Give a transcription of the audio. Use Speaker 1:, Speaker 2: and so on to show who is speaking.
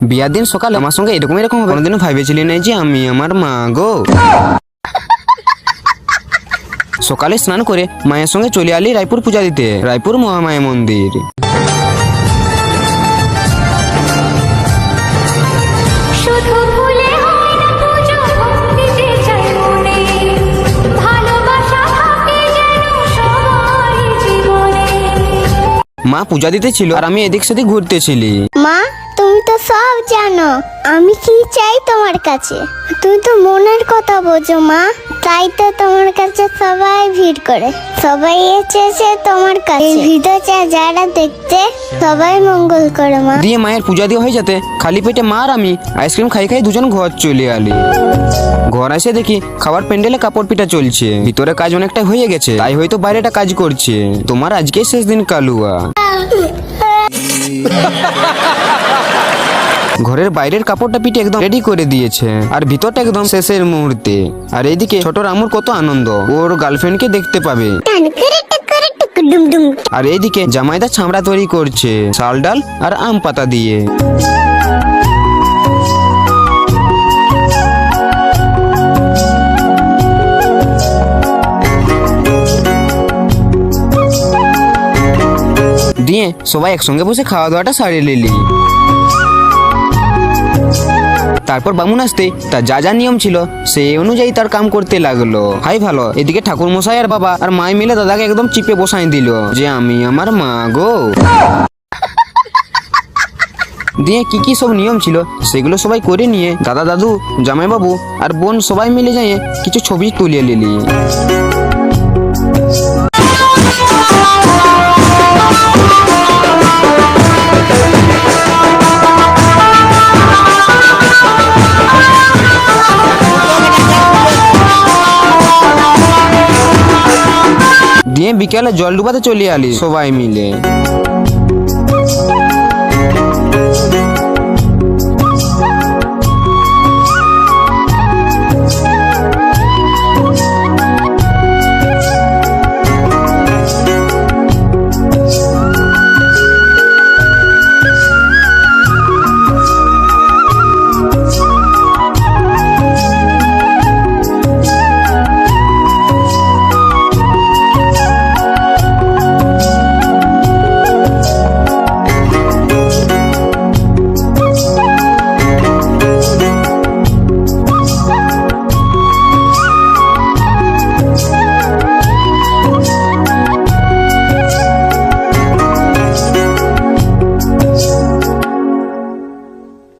Speaker 1: বিয়ার দিন সকালে আমার সঙ্গে এরকম হবে, কোনোদিনও ভাবেছিলি না যে আমি আমার মা গো। সকালে স্নান করে মায়ের সঙ্গে চলে আলি রায়পুর পূজা দিতে, রায়পুর মহামায়া মন্দির। মা পূজা দিতে ছিল আর আমি এদিক সেদিক ঘুরতেছিলি।
Speaker 2: মা, তুমি তো সব জানো আমি কি চাই তোমার কাছে। তুমি তো মনের কথা বোঝো মা, তাই তো তোমার কাছে সবাই ভিড় করে, সবাই এসেছে তোমার কাছে। ভিডিওটা যারা দেখতে সবাই মঙ্গল করে মা।
Speaker 1: দিয়ে মায়ের পূজা দিয়ে হয়ে যেতে খালি পেটে মা আর আমি আইসক্রিম খাই খাই দুজন ঘর চলে আলি। ঘর এসে দেখি খাবার প্যান্ডেলে কাপড় পিটা চলছে, ভিতরে কাজ অনেকটা হয়ে গেছে, তাই হয়তো বাইরেটা কাজ করছে। তোমার আজকে শেষ দিন কালুয়া। ঘরের বাইরের কাপড়টা পিটে একদম রেডি করে দিয়েছে আর ভিতরটা একদম শেষের মুহূর্তে। আর এইদিকে ছোট রামুর কত আনন্দ, ওর গার্লফ্রেন্ডকে দেখতে পাবে। আর এইদিকে জামাইদা ছামড়া তৈরি করছে চাল ডাল আর আম পাতা দিয়ে। দিয়ে সবাই একসঙ্গে বসে খাওয়া দাওয়াটা সারিয়ে নিলি। তারপর বামুন আসতে তার যা যা নিয়ম ছিল সেই অনুযায়ী তার কাম করতে লাগলো। হাই ভালো, এদিকে ঠাকুর মশাই আর বাবা আর মাই মিলে দাদাকে একদম চিপে বসাই দিল যে আমি আমার মা গো। দিয়ে কি কি সব নিয়ম ছিল সেগুলো সবাই করে নিয়ে দাদা দাদু জামাই বাবু আর বোন সবাই মিলে যাই কিছু ছবি তুলিয়ে নিলি। দিয়ে বিকেলে জল ডুবাতে চলে আলি সবাই মিলে।